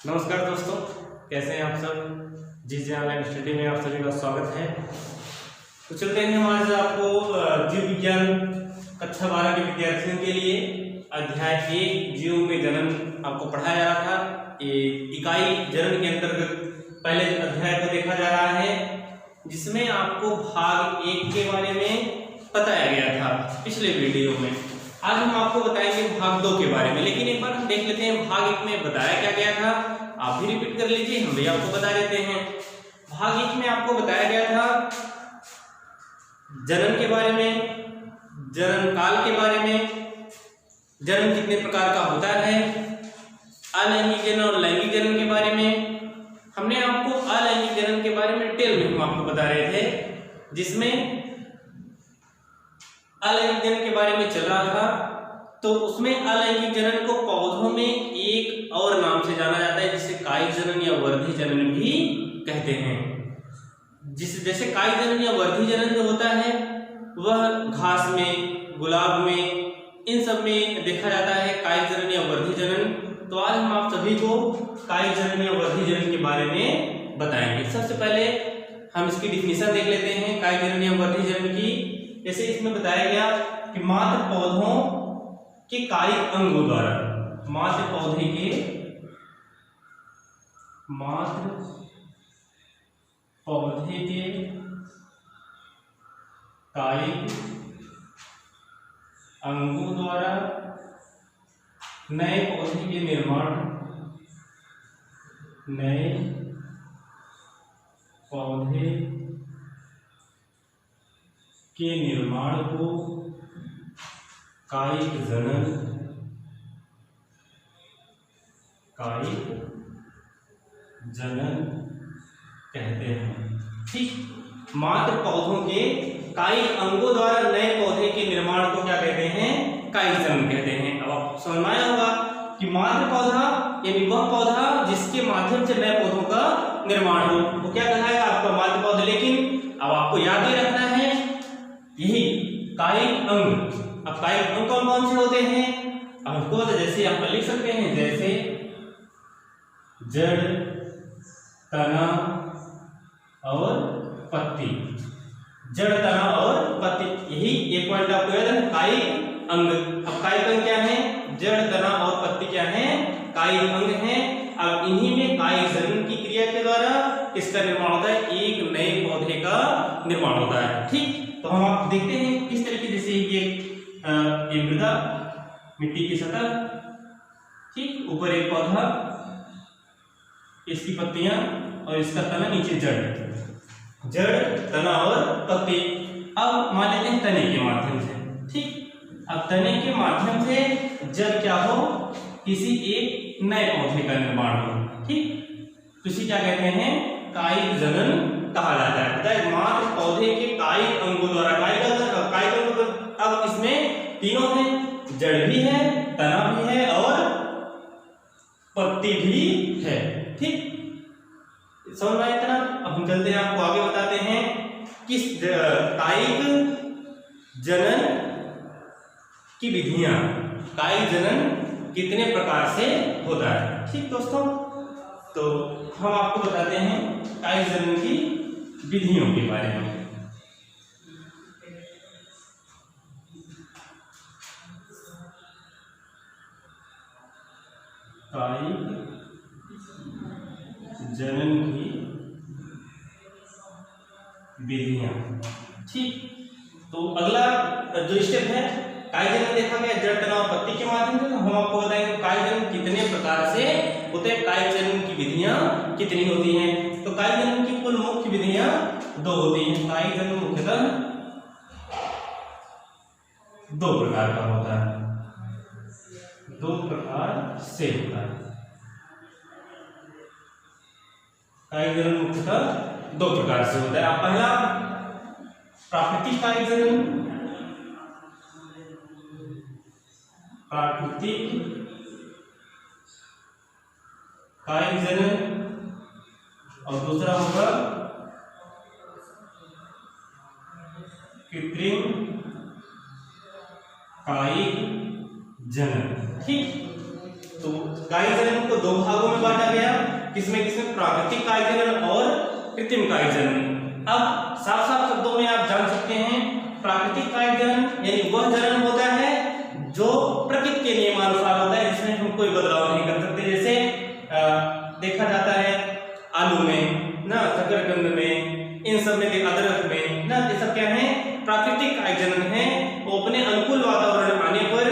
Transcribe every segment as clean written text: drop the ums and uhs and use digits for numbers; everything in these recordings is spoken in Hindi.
नमस्कार दोस्तों, कैसे हैं आप सब। जी ऑनलाइन स्टडी में आप सभी का स्वागत है। तो चलते हैं हम आज आपको जीव विज्ञान कक्षा 12 के विद्यार्थियों के लिए अध्याय 1 जीवों में जनन आपको पढ़ाया जा रहा था। ये इकाई जनन के अंतर्गत पहले अध्याय को देखा जा रहा है, जिसमें आपको भाग 1 के बारे में बताया गया था पिछले वीडियो में। आज हम आपको बताएंगे भाग 2 के बारे में, लेकिन एक बार हम देख लेते हैं भाग 1 में बताया क्या गया था। आप भी रिपीट कर लीजिए, हम भी आपको बता देते हैं। भाग 1 में आपको बताया गया था जनन के बारे में, जनन काल के बारे में, जनन कितने प्रकार का होता है, अलैंगिक जनन और लैंगिक जनन के बारे में। हमने आपको अलैंगिक जनन के बारे में डिटेल में हम आपको बता रहे थे, जिसमें अलैंगिक जनन के बारे में चल रहा था। तो उसमें अलैंगिक जनन को पौधों में एक और नाम से जाना जाता है, जिसे कायिक जनन या वर्धी जनन भी कहते हैं। जैसे कायिक जनन या वर्धी जनन जो होता है वह घास में, गुलाब में, इन सब में देखा जाता है कायिक जनन या वर्धी जनन। तो आज हम आप सभी को कायिक जनन या वर्धी जनन के बारे में बताएंगे। सबसे पहले हम इसकी डिफिनेशन देख लेते हैं कायिक जनन या वर्धी जनन की। जैसे इसमें बताया गया कि मात्र पौधों के कायिक अंगों द्वारा, मात्र पौधे के कायिक अंगों द्वारा नए पौधे के निर्माण, नए पौधे के निर्माण को कायिक जनन कहते हैं। ठीक, मात्र पौधों के कायिक अंगों द्वारा नए पौधे के निर्माण को क्या कहते हैं? कायिक जनन कहते हैं। अब आप समझ में आया होगा कि मात्र पौधा यानी वह पौधा जिसके माध्यम से नए पौधों का निर्माण हो, वो क्या कहलाएगा? आपका मात्र पौधा। लेकिन अब आपको याद ही रखना है यही कायिक अंग। अब कायिक अंग कौन कौन से होते हैं? अब हमको बता, जैसे आप लिख सकते हैं, जैसे जड़, तना और पत्ती। जड़, तना और पत्ती, यही एक पॉइंट आपको याद है, कायिक अंग। अब कायिक अंग क्या है? जड़, तना और पत्ती क्या है? कायिक अंग है। अब इन्हीं में कायिक जनन की क्रिया के द्वारा इसका निर्माण होता है, एक नए पौधे का निर्माण होता है। ठीक, तो हम आप देखते हैं किस तरीके, जैसे ये मृदा, मिट्टी की सतह, ठीक, ऊपर एक पौधा, इसकी पत्तियां और इसका तना, नीचे जड़, तना और पत्ती। अब मान लेते हैं तने के माध्यम से। ठीक, अब तने के माध्यम से जब क्या हो, किसी एक नए पौधे का निर्माण हो। ठीक, तो इसे क्या कहते हैं? कायिक जनन कहा जाता है। मात्र पौधे के कायिक अंगों द्वारा, कायिक अंग, अब इसमें तीनों हैं, जड़ भी है, तना भी है और पत्ती भी है। ठीक, समझ में आया इतना? अब हम चलते हैं, आपको आगे बताते हैं किस कायिक जनन की विधियां, कायिक जनन कितने प्रकार से होता है। ठीक दोस्तों, तो हम आपको बताते हैं कायिक जनन की विधियों के बारे में। कायिक जनन की विधियां। ठीक, तो अगला जो स्टेप है, कायिक जनन देखा गया जड़, तना और पत्ती के माध्यम से। हम आपको बताएंगे कायिक जनन कितने प्रकार से होते हैं, कायिक जनन की विधियां कितनी होती हैं। तो कायिक जनन की कुल मुख्य विधियां 2 होती हैं। कायिक जनन मुख्यतः 2 प्रकार का होता है, 2 प्रकार से होता है। कायिक जनन मुख्यतः 2 प्रकार से होता है। पहला प्राकृतिक कायिक जनन, प्राकृतिक कायिक जनन, और दूसरा होगा कृत्रिम कायिक जनन। ठीक, तो कायिक जनन को 2 भागों में बांटा गया। किसमें किसमें, प्राकृतिक कायिक जनन और कृत्रिम कायिक जनन। अब साफ साफ शब्दों में आप जान सकते हैं, प्राकृतिक कायिक जनन यानी वह जनन होता है जो प्रकृति के नियमानुसार होता है, जिसमें हम कोई बदलाव नहीं कर सकते। जैसे देखा जाता है आलू में ना, शकरकंद में, इन सब में, अदरक में ना, ये सब क्या है, प्राकृतिक कायिक जनन है। वो अपने अनुकूल वातावरण आने पर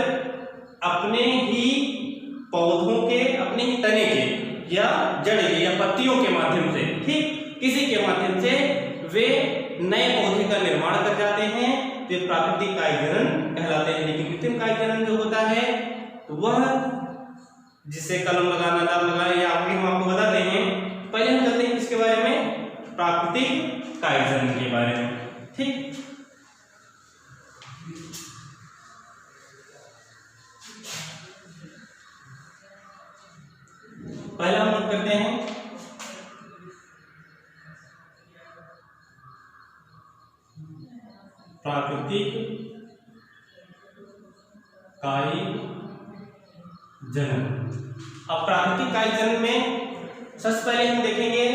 अपने ही पौधों के, अपने ही तने के या जड़ के या पत्तियों के माध्यम से, ठीक, किसी के माध्यम से वे नए पौधे का निर्माण कर जाते हैं, तो प्राकृतिक कायिक जनन कहलाते हैं। लेकिन कृत्रिम कायिक जनन जो होता है तो वह, जिसे कलम लगाना, दाल लगाना, या आगे हम आपको बताते हैं। पहले हम चलते हैं इसके बारे में, प्राकृतिक कायिक जनन के बारे में, ठीक। पहला हम लोग करते हैं प्राकृतिक कायिक जनन। अब प्राकृतिक कायिक जनन में सबसे पहले हम देखेंगे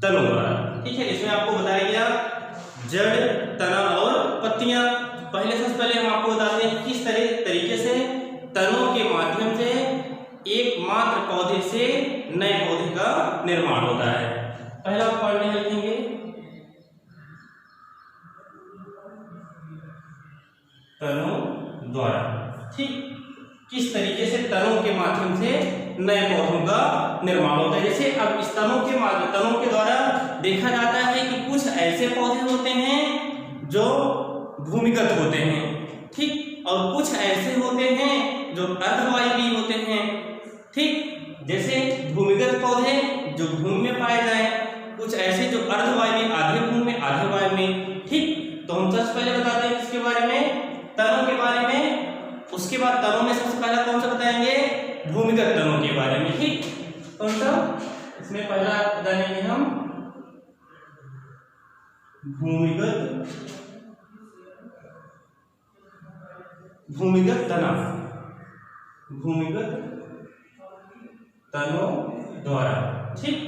तनों द्वारा, ठीक है। इसमें आपको बताया गया जड़, तना और पत्तियां। पहले सबसे पहले हम आपको बताते हैं किस तरीके से तनों के माध्यम से एकमात्र पौधे से नए पौधे का निर्माण होता है। पहला पढ़ने लिखेंगे तनों द्वारा, ठीक। किस तरीके से तनों के माध्यम से नए पौधों का निर्माण होता है। जैसे अब इस तनों के द्वारा देखा जाता है कि कुछ ऐसे पौधे होते हैं जो भूमिगत होते हैं, ठीक, और कुछ ऐसे होते हैं जो अर्धवायवीय होते हैं, ठीक। जैसे भूमिगत पौधे जो भूमि में पाए जाए, कुछ ऐसे जो अर्धवायवीय, आधे भूमि में आधे वायु में, ठीक। तो हम सबसे पहले बताते हैं किसके बारे में, तनों के बारे में। उसके बाद तनों में सबसे पहला कौन सा बताएंगे, भूमिगत तनों के बारे में, ठीक। कौन सा, इसमें पहला जानेंगे हम भूमिगत तनों द्वारा, ठीक।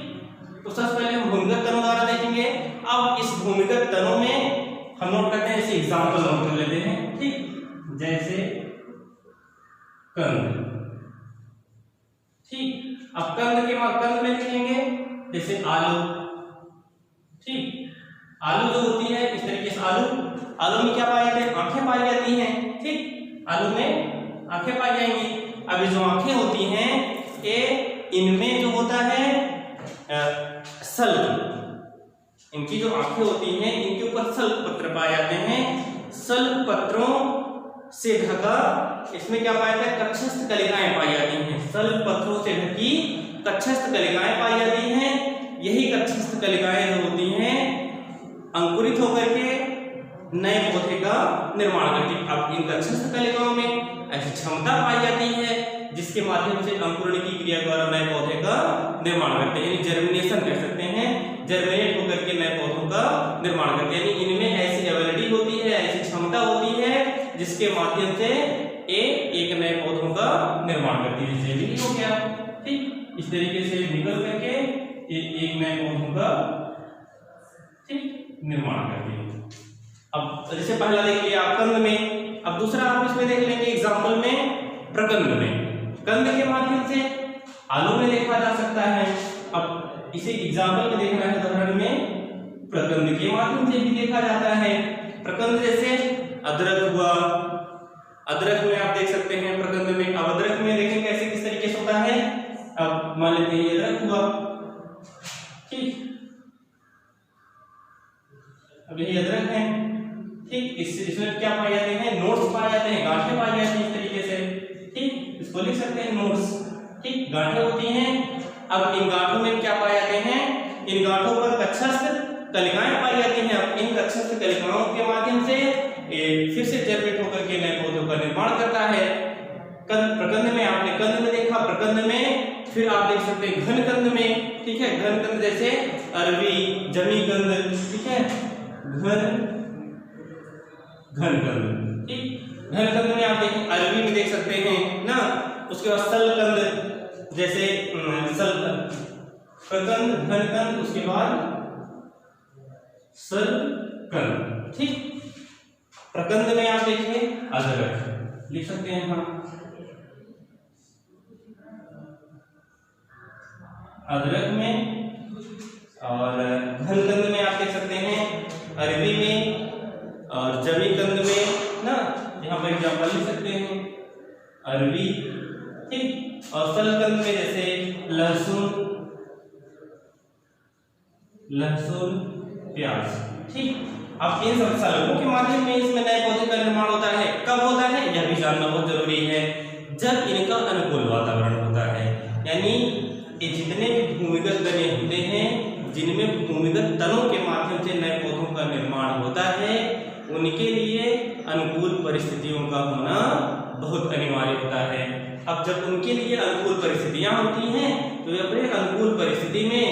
तो सबसे पहले हम भूमिगत तनों द्वारा देखेंगे। अब इस भूमिगत तनों में हम नोट करते हैं, ऐसे एग्जाम्पल नोट कर लेते हैं, ठीक। जैसे कंद, ठीक। अब कंद में देखेंगे जैसे आलू, ठीक। आलू जो होती है इस तरीके से, आलू में क्या पाए जाते हैं, आंखें पाई जाती हैं, ठीक। आलू में आंखें पाई जाएंगी। अब ये जो आंखें होती हैं, ये इनमें जो होता है सल्क, इनकी जो आंखें होती हैं इनके ऊपर सल्क पत्र पाए जाते हैं। सल्क पत्रों से ढका, इसमें क्या पाया जाता है, कक्षस्थ कलिकाएं पाई जाती हैं। सल्क पत्रों से ढकी कक्षस्थ कलिकाएं पाई जाती हैं। यही कक्षस्थ कलिकाएं जो होती हैं अंकुरित होकर के नए पौधे का निर्माण करती है। अब इन कक्षस्थ कलिकाओं में ऐसी क्षमता पाई जाती है जिसके माध्यम से अंकुरण की क्रिया द्वारा नए पौधे का निर्माण करते हैं, यानी जर्मिनेशन कह सकते हैं। जर्मिनेट होकर के नए पौधों का निर्माण करते हैं, यानी इनमें ऐसी एबिलिटी होती है, ऐसी क्षमता होती है जिसके माध्यम से एक नए पौधों का निर्माण करती है। जैसे भी हो गया, ठीक। इस तरीके से निकल करके एक नए पौधों का, ठीक, निर्माण करती है। अब जैसे पहला देख लिया आप कंद में, अब दूसरा आप इसमें देख लेंगे एग्जाम्पल में प्रकंद में। कंद के माध्यम से आलू में देखा जा सकता है। अब इसे एग्जाम्पल में देखना है, उदाहरण में प्रकंद के माध्यम से भी देखा जाता है। प्रकंद जैसे अदरक हुआ, अदरक में आप देख सकते हैं प्रकंद में। अब अदरक में देखें कैसे किस तरीके से होता है। अब मान लेते हैं अदरक हुआ, ठीक। अब यही अदरक है, ठीक। इसमें क्या पाए जाते हैं, नोट्स पाए जाते हैं, गांठें पाई जाती हैं इस तरीके से, ठीक। इसको लिख सकते हैं नोट्स, ठीक, गांठें होती हैं। अब इन गांठों में क्या पाए जाते हैं, इन गांठों पर कक्षस्थ कलिकाएं पाई जाती हैं। अब इन कक्षस्थ कलिकाओं के माध्यम से फिर से जर्मिनेट होकर के नए पौधों का निर्माण करता है। प्रकंद में आपने कंद में देखा, प्रकंद में फिर आप देख सकते हैं घन कंद में, ठीक है। घन कंद जैसे अरवी, जमी कंद, ठीक है, घन कंद, ठीक। घन कंद में आप देखें, अरवी में देख सकते हैं ना। उसके बाद सल कंद, जैसे प्रकंद, घनकंद, उसके बाद सलकंद। ठीक, प्रकंद में आप देखिए अदरक लिख सकते हैं हम, अदरक में, और घनकंद में आप देख सकते हैं अरबी में, और जमीकंद में ना, यहाँ पर एग्जाम्पल लिख सकते हैं अरबी। ठीक, और सलकंद में जैसे लहसुन, प्याज। ठीक, अब इन सब सलकों के माध्यम में इसमें नए पौधे का निर्माण होता है। कब होता है यह भी जानना बहुत जरूरी है, जब इनका अनुकूल वातावरण होता है। यानी ये जितने भी भूमिगत तने होते हैं, जिनमें भूमिगत तनों के माध्यम से नए पौधों का निर्माण होता है, उनके लिए अनुकूल परिस्थितियों का होना बहुत अनिवार्य होता है। अब जब उनके लिए अनुकूल परिस्थितियां होती हैं, तो अपने अनुकूल परिस्थिति में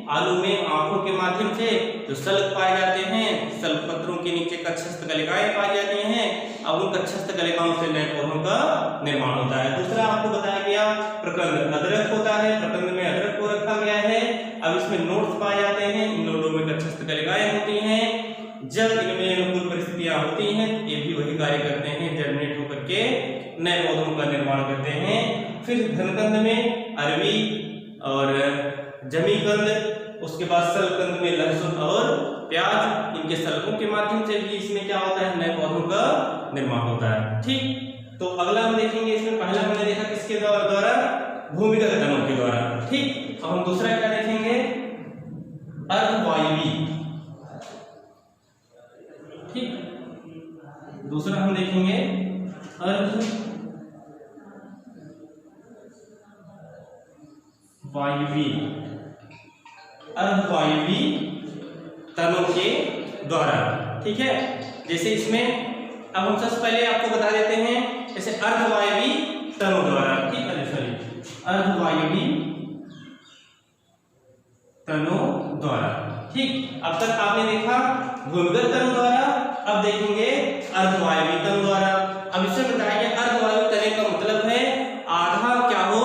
आलू में आंखों के माध्यम से जो सल्क पाए जाते हैं, सल्क पत्रों के नीचे कक्षस्थ कलिकाएं पाई जाती हैं। अब उन कक्षस्थ कलिकाओं से नए पौधों का निर्माण होता है। दूसरा आपको बताया गया प्रकंद, अदरक होता है, प्रकंद में अदरक को रखा गया है। अब इसमें नोड्स पाए जाते हैं, इन नोडों में कक्षस्थ कलिकाएं होती हैं। जब इनमें अनुकूल परिस्थितियां होती हैं, ये भी वही कार्य करते हैं, जर्मिनेट होकर के नए पौधों का निर्माण करते हैं। फिर घनकंद में अरबी और जमीकंद, उसके बाद सलकंद में लहसुन और प्याज, इनके सल्कों के माध्यम से भी इसमें क्या होता है, नए पौधों का निर्माण होता है। ठीक, तो अगला हम देखेंगे, इसमें पहला हमने देखा किसके द्वारा, भूमिगत तनों के द्वारा। ठीक, अब हम दूसरा क्या देखेंगे, अर्धवायवी। ठीक, दूसरा हम देखेंगे अर्धवायवी तनों के द्वारा। ठीक है, जैसे इसमें अब हम सबसे पहले आपको बता देते हैं, जैसे अर्धवायवी तनों द्वारा। ठीक है, सॉरी, अर्धवायवी तनों द्वारा। ठीक, अब तक आपने देखा भूमिगत तनों द्वारा, अब देखेंगे अर्धवायवी तनों द्वारा। अब इसमें बताया गया अर्धवायवी तने का मतलब है आधा क्या हो,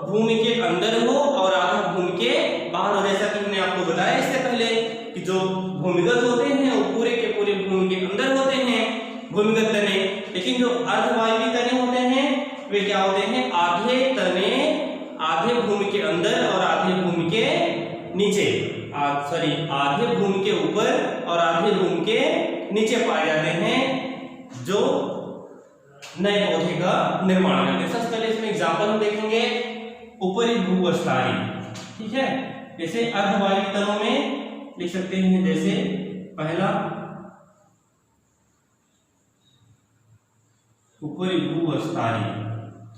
भूमि के अंदर हो और आधा भूमि के बाहर हो। जैसा कि हमने आपको बताया इससे पहले कि जो भूमिगत होते हैं वो पूरे के पूरे भूमि के अंदर होते हैं, भूमिगत तने। लेकिन जो अर्धवायवी तने होते हैं वे क्या होते हैं, आधे तने आधे भूमि के अंदर और आधे भूमि के नीचे, सॉरी, आधे भूमि के ऊपर और आधे भूमि के नीचे पाए जाते हैं, जो नए पौधे का निर्माण करते हैं। सबसे पहले इसमें एग्जांपल हम देखेंगे, ऊपरी भूअस्तरी। ठीक है, जैसे अर्धवायवी तनों में लिख सकते हैं, जैसे पहला ऊपरी भूअस्तरी।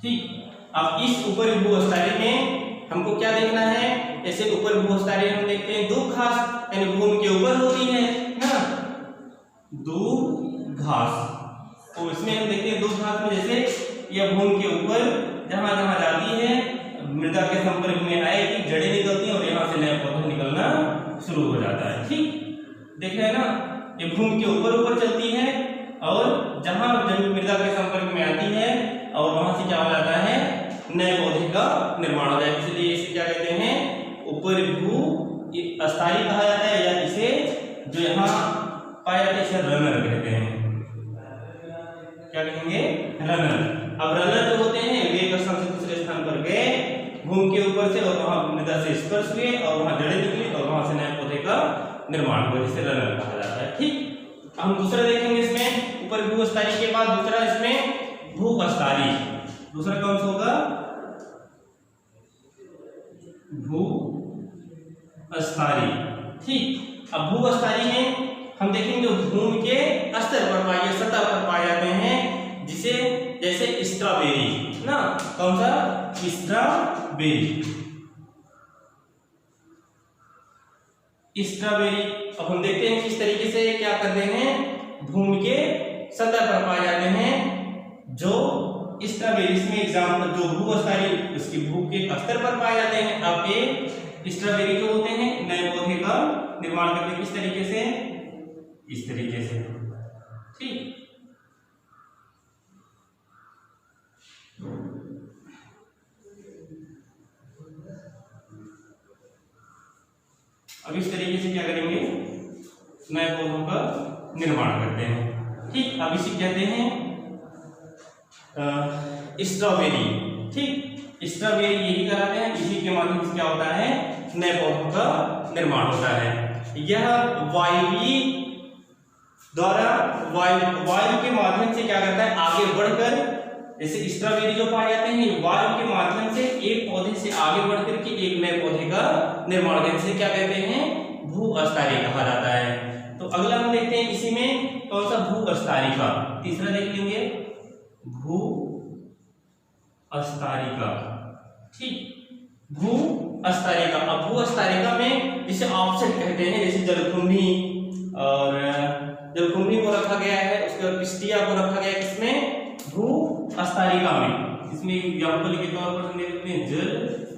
ठीक, अब इस ऊपरी भूअस्तरी में हमको क्या देखना है, जैसे ऊपर भूअस्तरी हम देखते हैं दूब घास, यानी भूमि के ऊपर होती है ना, दूब घास। तो इसमें हम देखते हैं दूब घास में जैसे यह भूमि के ऊपर जहां जहां जाती है, मृदा के संपर्क में आएगी, जड़ें निकलती हैं और यहाँ से नया पौधा निकलना शुरू हो जाता है। ठीक, देख रहे हैं ना, ये भूमि के ऊपर ऊपर चलती है और जहां जमीन मृदा के संपर्क में आती है और वहां से क्या हो जाता है, नए पौधे का निर्माण हो जाए। इसलिए इसे क्या कहते हैं, ऊपरी भूअस्तरी कहा जाता है, या इसे जो यहाँ पाया जाता है इसे रनर कहते हैं। क्या कहेंगे, रनर। अब रनर जो होते हैं वे एक स्थान से दूसरे स्थान पर गए, भूमि के ऊपर से, और वहां मृदा से स्पर्श हुए और वहां जड़ें निकली और वहां से नए पौधे का निर्माण हुआ, जिसे रनर कहा जाता है। ठीक, हम दूसरा देखेंगे, इसमें ऊपर भूअस्तरी के बाद दूसरा इसमें भूअस्तरी। दूसरा कौन सा होगा, भूअस्तरी। ठीक, अब भूअस्तरी में हम देखेंगे भूमि के स्तर पर पाए, सतह पर पाए जाते हैं, जिसे जैसे स्ट्रॉबेरी ना, कौन सा, स्ट्रॉबेरी। अब हम देखते हैं किस तरीके से क्या करते हैं, भूमि के सतह पर पाए जाते हैं जो स्ट्रॉबेरी में एग्जाम्पल, जो भूअस्तरी उसकी भू के स्तर पर पाए जाते हैं। अब ये स्ट्रॉबेरी जो होते हैं नए पौधे का निर्माण करते हैं किस तरीके से, इस तरीके से। ठीक, अब इस तरीके से क्या करेंगे, नए पौधों का निर्माण करते हैं। ठीक, अब इसे कहते हैं स्ट्रॉबेरी। ठीक, स्ट्रॉबेरी यही कराते हैं, इसी के माध्यम से क्या होता है, नए पौधों का निर्माण होता है। यह वायु द्वारा वायु के माध्यम से क्या करता है, आगे बढ़कर, जैसे स्ट्रॉबेरी जो पाए जाते हैं वायु के माध्यम से एक पौधे से आगे बढ़कर के एक नए पौधे का निर्माण करने से क्या कहते हैं, भूअस्तारी कहा जाता है। तो अगला हम देखते हैं इसी में कौन सा, भूअस्तारिका। तीसरा देख लेंगे, भूअस्तारिका। ठीक, भूअस्तारिका। अब भूअस्तारिका में जिसे ऑफसेट कहते हैं, जैसे जलकुंभी, और जलकुंभी को रखा गया है, उसके बाद पिस्टिया को रखा गया है, किसमें, भूअस्तारिका में। इसमें एग्जाम्पल के तौर पर हम देखते हैं जलकुंभी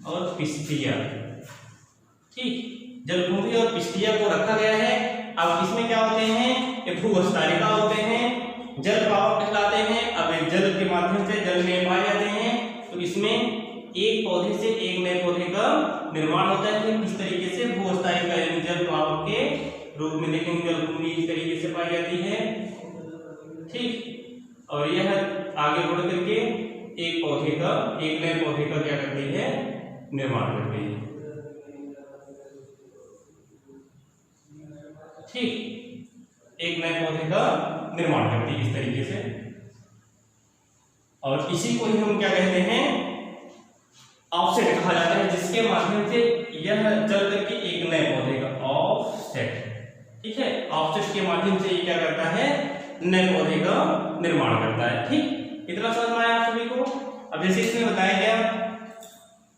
और पिस्टिया। ठीक, जलकुंभी और पिस्टिया को रखा गया है। अब इसमें क्या होते हैं, ये भूअस्तारिका होते हैं, जल पावक कहलाते हैं। अब जल के माध्यम से जल में पाए जाते हैं, तो इसमें एक पौधे से एक नए पौधे का निर्माण होता है। इस तरीके से भूअस्तारिका यानी जल पावक के रूप में देखेंगे, जलकुंभी इस तरीके से पाई जाती है। ठीक, और यह आगे बढ़ करके एक पौधे का, एक नए पौधे का क्या करती है, निर्माण करती है। ठीक, एक नए पौधे का निर्माण करती है इस तरीके से। और इसी को ही हम क्या कहते हैं, ऑफसेट कहा जाता है, जिसके माध्यम से यह चल करके एक नए पौधे का, ऑफसेट। ठीक है, ऑफसेट के माध्यम से ये क्या करता है, नए पौधे का निर्माण करता है। ठीक, इतना समझ में आया आप सभी को। अब जैसे इसमें बताया गया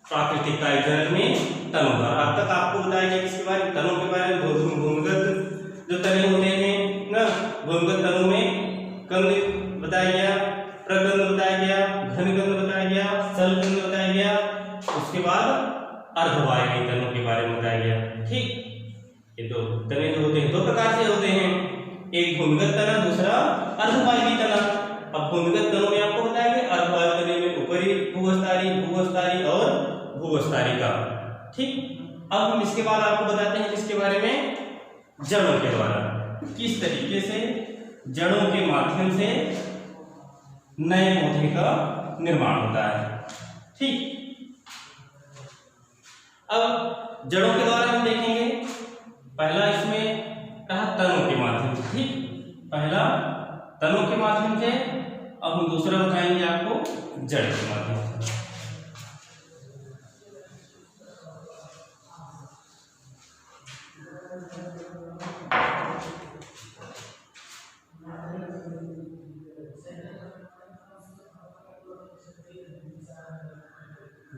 प्राकृतिक काईजन में तनों, अब तक आपको बताया गया किसके बारे में, तनों के बारे में। भूमिगत जो तने होते हैं ना, भूमिगत तनों में कंद बताया गया, प्रगंध बताया गया, घनगंध बताया गया, सलगंध बताया गया, उसके बाद अर्धवायवीय तनों के बारे में बताया गया। ठीक, ये दो तने जो होते हैं दो प्रकार से होते हैं, एक भूमिगत तना, दूसरा अर्धवायवीय तना। अब भूमिगत तनों में आपको बताया गया, अर्धवायवीय तने में ऊपरी भूअस्तारी, भूअस्तारी और भूअस्तारिका। ठीक, अब हम इसके बाद आपको बताते हैं किसके बारे में, जड़ों के द्वारा, किस तरीके से जड़ों के माध्यम से नए पौधे का निर्माण होता है। ठीक, अब जड़ों के द्वारा हम देखेंगे, पहला इसमें कहा तनों के माध्यम से। ठीक, पहला तनों के माध्यम से, अब हम दूसरा बताएंगे आपको जड़ के माध्यम से।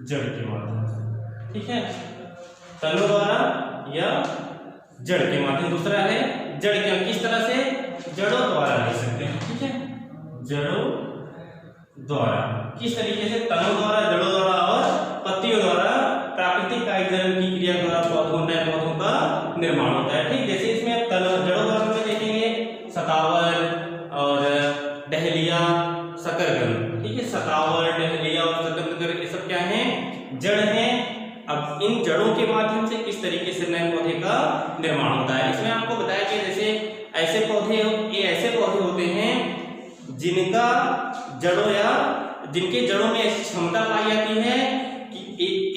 जड़ के माध्यम से। ठीक है, तनों द्वारा या जड़ के माध्यम। दूसरा है जड़ के, किस तरह से, जड़ों द्वारा लिख सकते हैं। ठीक है, जड़ों द्वारा, किस तरीके से, तनों द्वारा, जड़ों द्वारा और पत्तियों द्वारा प्राकृतिक काईजन की क्रिया द्वारा पौधों, नए पौधों का निर्माण होता है। ठीक, जैसे इसमें जड़ों द्वारा में देखेंगे सतावर और डहलिया, शकरकंद। ठीक है, सतावर, डहलिया और शकरकंद ये सब क्या है, जड़ है। अब इन जड़ों के माध्यम से किस तरीके से नए पौधे का निर्माण होता है, इसमें आपको बताया कि जैसे ऐसे पौधे, ये ऐसे पौधे होते हैं जिनका जड़ों या जिनके जड़ों में ऐसी क्षमता पाई जाती है कि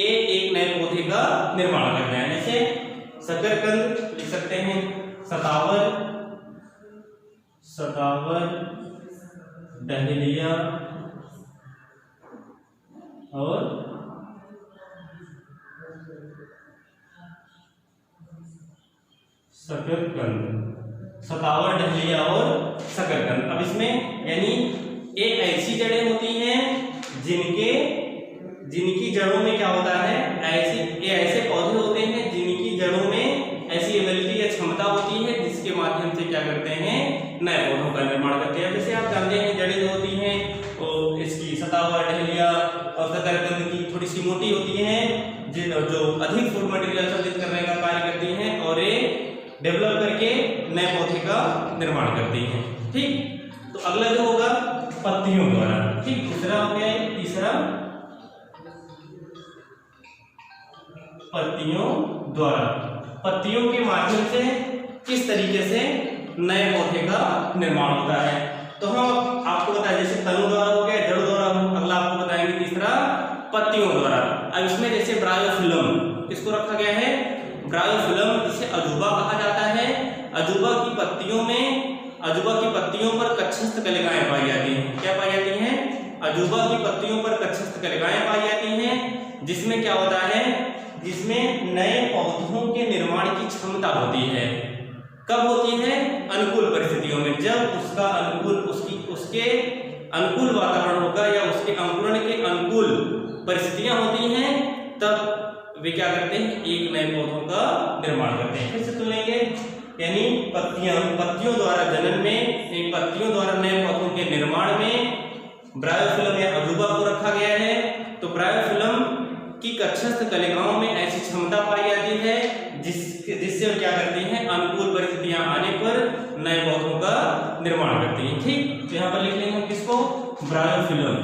एक नए पौधे का निर्माण करना है। जैसे शकरकंद लिख सकते हैं, सतावर, डहलिया और शकरकंद, सतावर, डहलिया और शकरकंद। अब इसमें यानी एक ऐसी जड़ें होती हैं जिनकी जड़ों में क्या होता है, ऐसे पौधे होते हैं जिनकी जड़ों में ऐसी एबिलिटी या क्षमता होती है जिसके माध्यम से क्या करते हैं, नए पौधों का निर्माण करते हैं। जैसे आप जानते हैं जड़ें जो होती हैं वो इसकी सतावर, डहलिया और शकरकंद की थोड़ी सी मोटी होती हैं, जो अधिक फूड मटेरियल संचित करने का कार्य करती हैं और ये डेवलप करके नए पौधे का निर्माण करती हैं। ठीक, तो अगला जो होगा पत्तियों द्वारा। ठीक, दूसरा हो गया, तीसरा पत्तियों द्वारा, पत्तियों के माध्यम से किस तरीके से नए पौधे का निर्माण होता है। तो हम आपको बताया जैसे तनु द्वारा हो गया, जड़ द्वारा, अगला आपको बताएंगे तीसरा पत्तियों द्वारा। अब इसमें जैसे ब्रायोफिलम किसको रखा गया है, ब्रायोफिलम, इसे अजूबा कहा जाता है। अजूबा की पत्तियों में, अजूबा की पत्तियों पर कक्षस्थ कलिकाएं पाई जाती हैं। क्या पाई जाती हैं, अजूबा की पत्तियों पर कक्षस्थ कलिकाएं पाई जाती हैं, जिसमें क्या होता है, जिसमें नए पौधों के निर्माण की क्षमता होती है। कब होती है, अनुकूल परिस्थितियों में, जब उसका अनुकूल, उसके अनुकूल वातावरण होगा या उसके अंकुरण के अनुकूल परिस्थितियां होती हैं, तब वे क्या करते हैं, एक नए पौधों का निर्माण करते हैं। फिर से सुनेंगे, यानी पत्तियों द्वारा जनन में, पत्तियों द्वारा नए पौधों के निर्माण में ब्रायोफिलम या अजूबा को रखा गया है। तो ब्रायोफिलम की कक्षस्थ कलिकाओं में ऐसी क्षमता पाई जाती है जिससे वो क्या करती हैं, अनुकूल परिस्थितियां आने पर नए पौधों का निर्माण करती हैं। ठीक, तो यहाँ पर लिख लेंगे हम किसको, ब्रायोफिलम,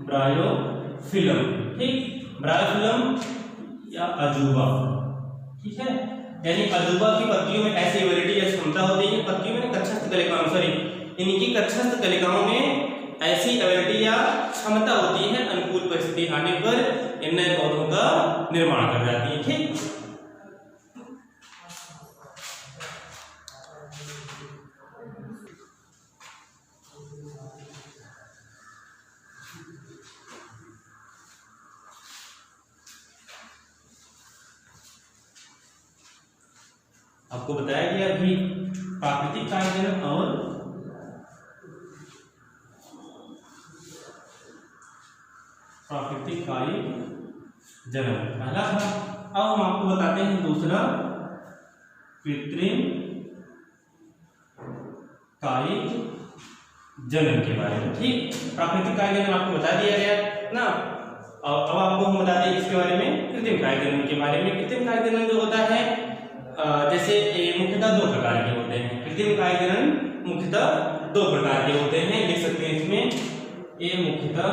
ब्रायोफिलम। ठीक, ब्रायोफिलम या अजूबा, ठीक है, यानी अजूबा की पत्तियों में ऐसी एबिलिटी या क्षमता होती है, पत्तियों में कक्षस्थ कलिकाओं, सॉरी, इनकी कक्षस्थ कलिकाओं में ऐसी एबिलिटी या क्षमता होती है, अनुकूल परिस्थिति आने पर इन नए पौधों का निर्माण कर जाती है। ठीक, आपको बताया गया अभी प्राकृतिक कार्यजनन और प्राकृतिक कायिक जनन पहला था। अब हम आपको बताते हैं दूसरा, कृत्रिम कायिक जनन के बारे में। ठीक, प्राकृतिक कायिक जनन आपको बता दिया गया ना, और अब आपको हम बताते हैं इसके बारे में, कृत्रिम कायिक जनन के बारे में। कृत्रिम कायिक जनन जो होता है, जैसे मुख्यतः दो प्रकार के होते हैं। कृत्रिम कायिक जनन मुख्यतः दो प्रकार के होते हैं, लिख सकते हैं इसमें, ये मुख्यतः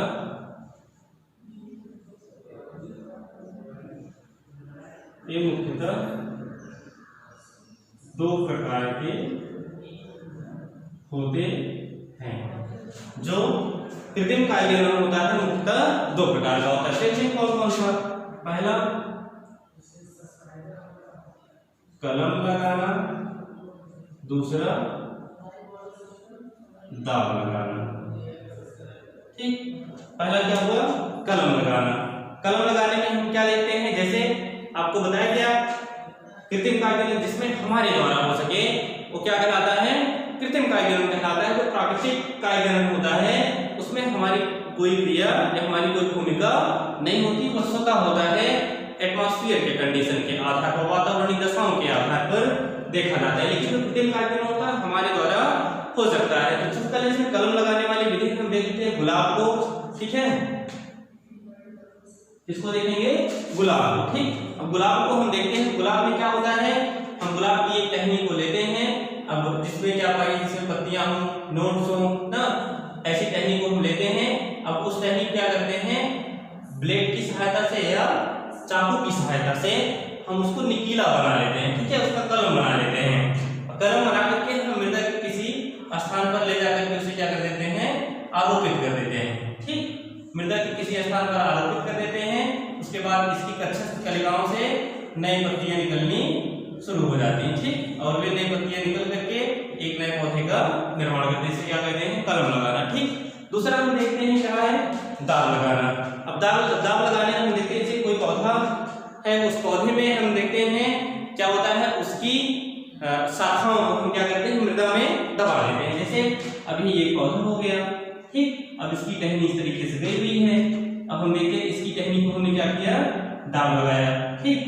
दो प्रकार के होते हैं। जो कृत्रिम कायिक जनन होता है मुख्यतः दो प्रकार का होता है। चलिए कौन कौन सा, पहला कलम लगाना, दूसरा दाब लगाना। ठीक, पहला क्या हुआ, कलम लगाना। कलम लगाने में हम क्या देखते हैं, जैसे आपको बताया गया कृत्रिम कायिक जनन जिसमें हमारे द्वारा हो सके वो क्या कहलाता है, कृत्रिम कायिक जनन कहलाता है। जो प्राकृतिक कायिक जनन होता है उसमें हमारी कोई क्रिया या हमारी कोई भूमिका नहीं होती, वह स्वतः होता है एटमॉस्फेयर के कंडीशन के आधार पर, वातावरणीय दशाओं के आधार पर देखा जाता है। लेकिन जो कृत्रिम कायिक जनन होता है हमारे द्वारा हो सकता है। तो सबसे पहले इसमें कलम लगाने वाली विधि हम देखते हैं गुलाब को। ठीक है, इसको देखेंगे गुलाब। ठीक, अब गुलाब को हम देखते हैं, गुलाब में क्या होता है, हम गुलाब की एक टहनी को लेते हैं, अब जिसमें क्या पाई, जिसमें पत्तियां हों, नोट्स हों ना, ऐसी टहनी को हम लेते हैं। अब उस टहनी क्या करते हैं, ब्लेड की सहायता से या चाकू की सहायता से हम उसको निकीला बना लेते हैं। ठीक है, उसका कलम बना लेते हैं। कलम बना करके हम मृदा के किसी स्थान पर ले जाकर के उसे क्या कर देते हैं, आरोपित कर देते हैं। ठीक, मृदा के किसी स्थान पर आरोपित कर देते हैं। उसके बाद इसकी कक्षस्थ कलिकाओं से नई पत्तियां निकलनी शुरू हो जाती हैं। ठीक, और वे नई पत्तियां निकल करके एक नए पौधे का निर्माण करते हैं, इसे क्या कहते हैं, कलम लगाना। ठीक, दूसरा हम देखते हैं क्या है, दाब लगाना। अब दाब लगाने हम देखते हैं, जैसे कोई पौधा है, उस पौधे में हम देखते हैं क्या होता है, उसकी शाखाओं को हम क्या करते हैं, मृदा में दबा देते हैं। जैसे अभी ये पौधा हो गया। ठीक, अब इसकी टहनी इस तरीके से गई हुई है। अब हम देखते हैं इसकी टहनी को हमने क्या किया, दाब लगाया। ठीक,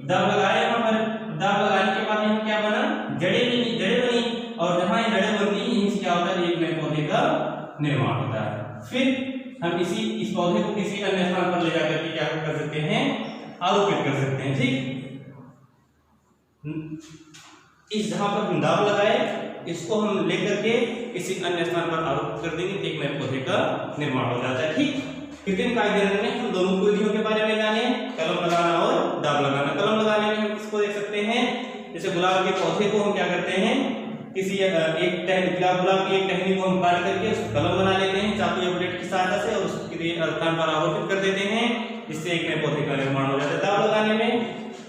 दाब लगाया, यहाँ पर दाब लगाने के बाद यहाँ क्या बना, जड़ें बनी, और जहाँ ये जड़ें बनती हैं इनसे क्या होता है, एक नए पौधे का निर्माण होता है। फिर हम इस पौधे को किसी अन्य स्थान पर ले जाकर के क्या कर सकते हैं, आरोपित कर सकते हैं। ठीक, इस जहां पर हम दाब लगाए इसको हम लेकर के किसी अन्य स्थान पर आरोपित कर देंगे, एक नए पौधे का निर्माण हो जाता है। ठीक, कृत्रिम कायदेरण में हम दोनों विधियों के बारे में जाने, कलम लगाना और दाब लगाना। कलम लगाने में हम किसको देख सकते हैं, जैसे गुलाब के पौधे को हम क्या करते हैं, किसी एक गुलाब की एक टहनी को हम काट करके उसको कलम बना लेते हैं चाकू या ब्लेड की सहायता से और उसके स्थान पर आवर्तित कर देते हैं, इससे एक नए पौधे का निर्माण हो जाता है। दाब लगाने में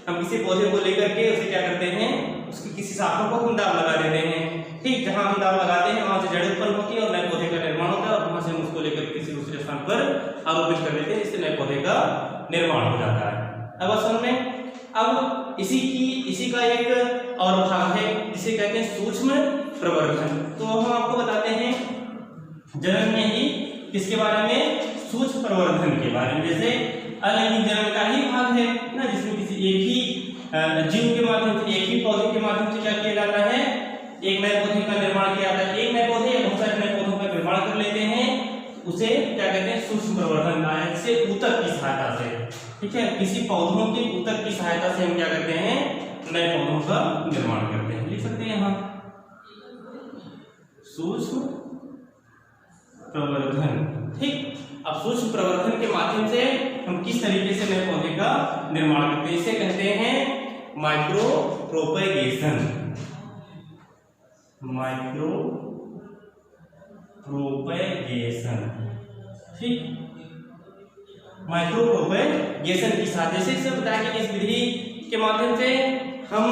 हम किसी पौधे को लेकर के उसे क्या करते हैं, उसकी किसी शाखा को हम दाब लगा देते हैं। ठीक, जहां हम दाब लगाते हैं वहां से जड़ उत्पन्न होती है और नए पौधे का निर्माण होता है और वहां से हम उसको लेकर किसी दूसरे स्थान पर आरोपित कर देते हैं, इससे नए पौधे का निर्माण हो जाता है। अब समझ में, अब इसी का एक और भाग है जिसे कहते हैं सूक्ष्म प्रवर्धन। तो हम आपको बताते हैं जन्म में ही किसके बारे में, सूक्ष्म प्रवर्धन के बारे में। जैसे अलैंगिक जन्म का ही भाग है ना, जिसमें किसी एक ही जीव के माध्यम से, एक ही पौधे के माध्यम से क्या किया जाता है, एक नए पौधे का निर्माण किया जाता है। एक नए पौधे या बहुत सारे नए पौधों का निर्माण कर लेते हैं, उसे क्या कहते हैं, सूक्ष्म प्रवर्धन कहा है। जिससे ऊतक की सहायता से, ठीक है, किसी पौधों के ऊतक की सहायता से हम क्या करते हैं, नए पौधों का निर्माण करते हैं। लिख सकते हैं यहाँ सूक्ष्म प्रवर्धन। ठीक, अब सूक्ष्म प्रवर्धन के माध्यम से हम किस तरीके से नए पौधे का निर्माण करते हैं, इसे कहते हैं माइक्रो प्रोपेगेशन। माइक्रो प्रोपेगेशन, ठीक, माइक्रो प्रोपेगेशन की सहायता से बताया कि इस विधि के माध्यम से हम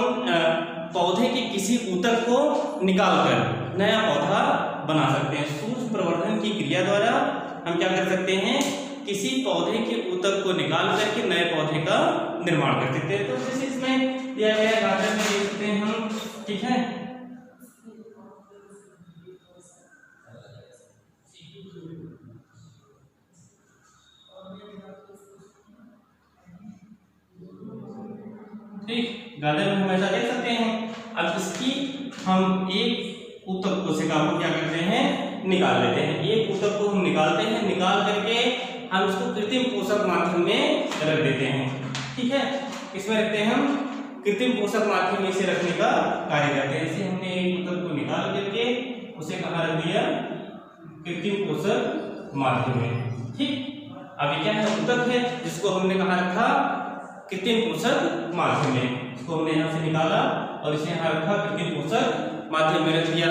पौधे के किसी ऊतक को निकालकर नया पौधा बना सकते हैं। सूक्ष्म प्रवर्धन की क्रिया द्वारा हम क्या कर सकते हैं, किसी पौधे के ऊतक को निकाल करके नए पौधे का निर्माण कर सकते हैं। तो जैसे इसमें दिया गया गाजर में देख सकते हैं हम, ठीक है, ठीक, गाजर में हम ऐसा देख सकते हैं। अब इसकी हम एक ऊतक कोशिका को क्या करते हैं, निकाल लेते हैं। एक ऊतक को हम निकालते हैं, निकाल करके हम इसको कृत्रिम पोषक माध्यम में रख देते हैं। ठीक है, इसमें रखते हैं हम कृत्रिम पोषक माध्यम में इसे रखने का कार्य करते हैं। इसे हमने एक ऊतक को निकाल करके उसे कहाँ रख दिया, कृत्रिम पोषक माध्यम में। ठीक, अभी क्या है, ऊतक है जिसको हमने कहाँ रखा, कृत्रिम पोषक माध्यम में। इसको हमने यहाँ से निकाला और इसे यहाँ रखा, कृत्रिम पोषक माध्यम में रख दिया।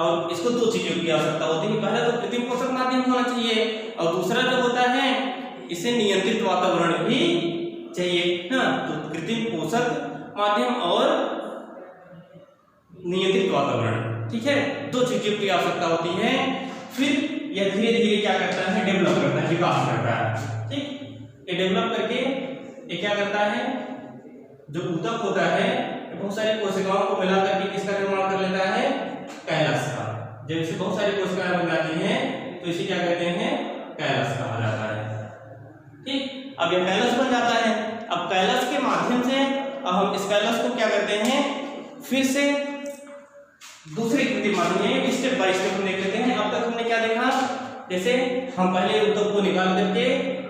और इसको दो चीजों की आवश्यकता होती है, पहला तो कृत्रिम पोषक माध्यम होना चाहिए और दूसरा जो होता है इसे नियंत्रित वातावरण भी चाहिए ना। तो कृत्रिम पोषक माध्यम और नियंत्रित वातावरण, ठीक है, दो चीजों की आवश्यकता होती है। फिर यह धीरे धीरे क्या करता है, डेवलप करता है, विकास करता है। ठीक, ये डेवलप करके ये क्या करता है, जो ऊतक होता है बहुत सारी कोशिकाओं को मिला करके किसका निर्माण कर लेता है, कैलस का। जब इसे बहुत सारी कोशिकाएं बन जाती हैं तो इसे क्या कहते हैं, कैलस कहा जाता है। ठीक, अब यह कैलस बन जाता है। अब कैलस के माध्यम से अब हम इस कैलस को क्या करते हैं, फिर से दूसरे कृत्रिम माध्यम में स्टेप बाय स्टेप हम देख लेते हैं। अब तक हमने क्या देखा, जैसे हम पहले ऊतक को निकाल करके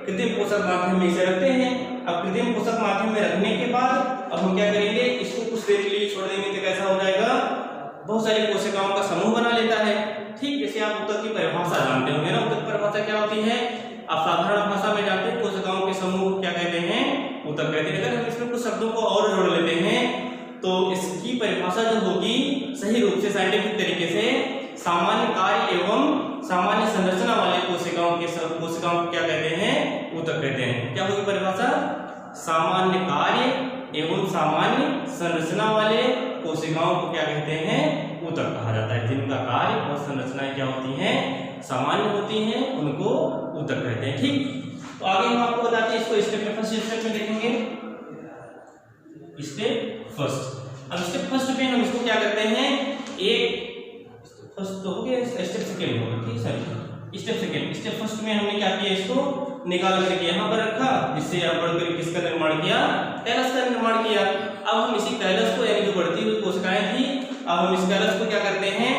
कृत्रिम पोषक माध्यम में इसे रखते हैं। अब कृत्रिम पोषक माध्यम में रखने के बाद अब हम क्या करेंगे, इसको कुछ देर के लिए छोड़ देंगे तो कैसा हो जाएगा, बहुत सारी कोशिकाओं का समूह बना लेता है। ठीक, जैसे आप ऊतक की परिभाषा जानते होंगे ना, ऊतक परिभाषा क्या होती है, आप साधारण भाषा में जानते हैं, कोशिकाओं के समूह क्या कहते हैं, ऊतक कहते हैं। अगर हम इसमें कुछ शब्दों को और जोड़ लेते हैं तो इसकी परिभाषा जो होगी सही रूप से साइंटिफिक तरीके से, सामान्य कार्य एवं सामान्य संरचना वाले कोशिकाओं को क्या कहते हैं, ऊतक कहते हैं। क्या होगी परिभाषा, सामान्य कार्य एवं सामान्य संरचना वाले कोशिकाओं को क्या कहते हैं, ऊतक कहा जाता है। जिनका कार्य और संरचनाएं क्या होती हैं, सामान्य होती हैं, उनको ऊतक कहते हैं। ठीक, तो आगे हम आपको बताते हैं, इसको स्टेप फर्स्ट स्टेप में देखेंगे। स्टेप फर्स्ट, अब स्टेप फर्स्ट में हम इसको क्या करते हैं, एक फर्स्ट तो हो गया, स्टेप सेकंड होगा। ठीक sir, step second, step first में हमने क्या किया, इसको निकाल करके यहाँ पर रखा, जिससे यहाँ बढ़कर किसका निर्माण किया, कैलस का निर्माण किया। अब हम इसी कैलस को, यानी जो बढ़ती हुई कोशिकाएं थी, अब हम इस कैलस को क्या करते हैं,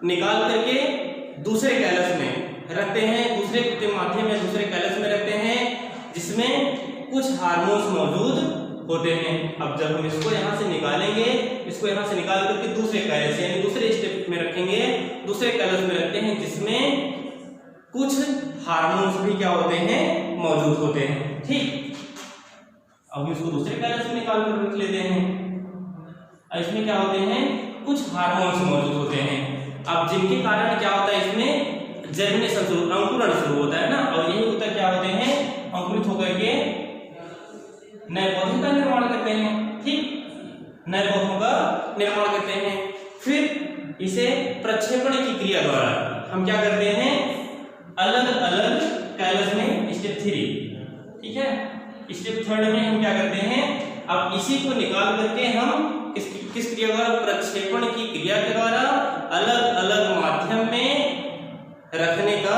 निकाल करके दूसरे कैलस में रखते हैं, दूसरे कृत्रिम माध्यम में दूसरे कैलस में रखते हैं, जिसमें कुछ हार्मोन्स मौजूद होते हैं। अब जब हम इसको यहाँ से निकालेंगे, इसको यहाँ से निकाल करके दूसरे कैलस यानी दूसरे स्टेप में रखेंगे, दूसरे कैलस में रखते हैं, जिसमें कुछ हार्मोन्स भी क्या होते हैं, मौजूद होते हैं। ठीक, अब इसको दूसरे कैलस में निकाल कर रख लेते हैं। इसमें क्या होते हैं, कुछ हार्मोन्स मौजूद होते हैं। अब जिनके कारण क्या होता है, इसमें जर्मिनेशन शुरू, अंकुरण शुरू होता है ना, और यही होता क्या होते हैं, अंकुरित होकर के नए पौधों का निर्माण करते हैं। ठीक, नए पौधों का निर्माण करते हैं। फिर इसे प्रक्षेपण की क्रिया द्वारा हम क्या करते हैं, अलग अलग कैलस में स्टेप 3, ठीक है, स्टेप 3 में हम क्या करते हैं, अब इसी को निकाल करके हम किस क्रिया द्वारा, प्रक्षेपण की क्रिया के द्वारा अलग अलग माध्यम में रखने का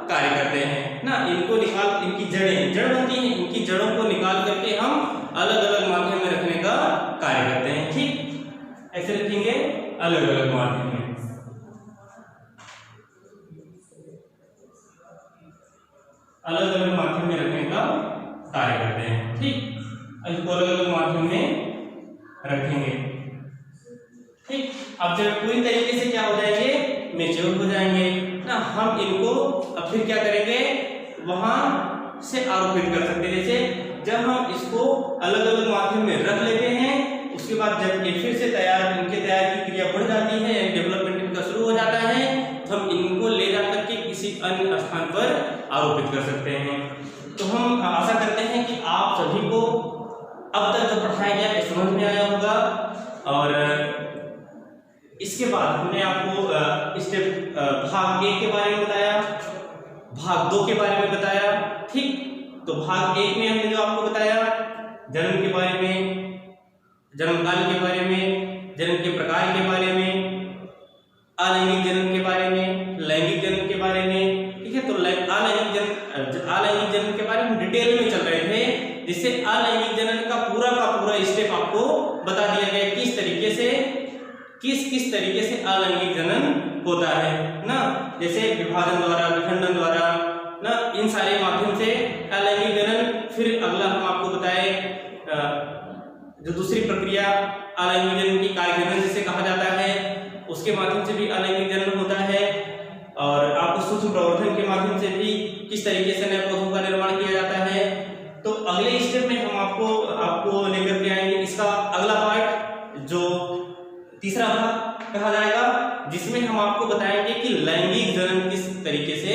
कार्य करते हैं ना। इनको निकाल, इनकी जड़ होती हैं, इनकी जड़ों को निकाल करके हम अलग अलग माध्यम में रखने का कार्य करते हैं। ठीक, ऐसे रखेंगे अलग अलग माध्यम में, अलग अलग माध्यम में रखने का कार्य करते हैं। ठीक, इसको अलग अलग माध्यम में रखेंगे। ठीक, अब जब पूरी तरीके से क्या हो जाएंगे, मैच्योर हो जाएंगे ना, हम इनको अब फिर क्या करेंगे, वहां से आरोपित कर सकते हैं। जैसे जब हम इसको अलग अलग माध्यम में रख लेते हैं, उसके बाद जब ये फिर से इनके तैयार की क्रिया बढ़ जाती है, डेवलपमेंट इनका शुरू हो जाता है, तो हम इनको ले जाकर के किसी अन्य स्थान पर आरोपित कर सकते हैं। तो हम आशा करते हैं कि आप सभी को अब तक जो पढ़ाया गया है समझ में आया होगा। और इसके बाद हमने आपको स्टेप भाग 1 के बारे में बताया, भाग 2 के बारे में बताया। ठीक, तो भाग 1 में हमने जो आपको बताया, जन्म के बारे में, जन्मकाल के बारे में, जन्म के प्रकार के बारे में, अलैंगिक जन्म के बारे में, लैंगिक जन्म के बारे में। ठीक है, तो अलैंगिक जन्म के बारे में डिटेल में चल रहे थे, जिससे अलैंगिक जन्म का पूरा स्टेप आपको बता दिया गया किस तरीके से अलैंगिक जनन होता है ना। जैसे विभाजन द्वारा, विखंडन द्वारा ना, इन सारे माध्यम से अलैंगिक जनन। फिर अगला हम आपको बताए जो दूसरी प्रक्रिया अलैंगिक जनन की कार्य जनन जिसे कहा जाता है, उसके माध्यम से भी अलैंगिक जनन होता है। और आपको सूक्ष्म प्रवर्धन के माध्यम से भी किस तरीके से नए पौधों का निर्माण किया जाता है। तो अगले स्टेप में हम आपको लेकर के आएंगे इसका अगला पार्ट, जो तीसरा भाग कहा जाएगा, जिसमें हम आपको बताएंगे कि लैंगिक जनन किस तरीके से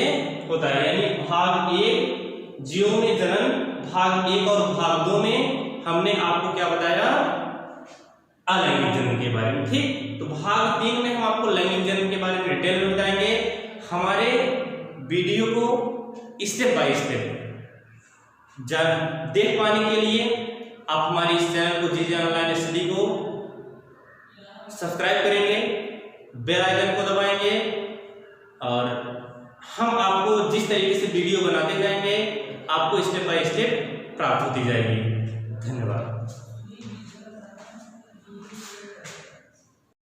होता है। यानी भाग 1 जीवों में जनन, भाग 1 और भाग 2 में हमने आपको क्या बताया, अलैंगिक जनन के बारे में। ठीक, तो भाग 3 में हम आपको लैंगिक जनन के बारे में डिटेल में बताएंगे। हमारे वीडियो को स्टेप बाय स्टेप देख पाने के लिए आप हमारे इस चैनल को जीजे ऑनलाइन स्टडी को सब्सक्राइब करेंगे, बेल आइकन को दबाएंगे, और हम आपको जिस तरीके से वीडियो बनाते जाएंगे आपको स्टेप बाय स्टेप प्राप्त होती जाएगी। धन्यवाद।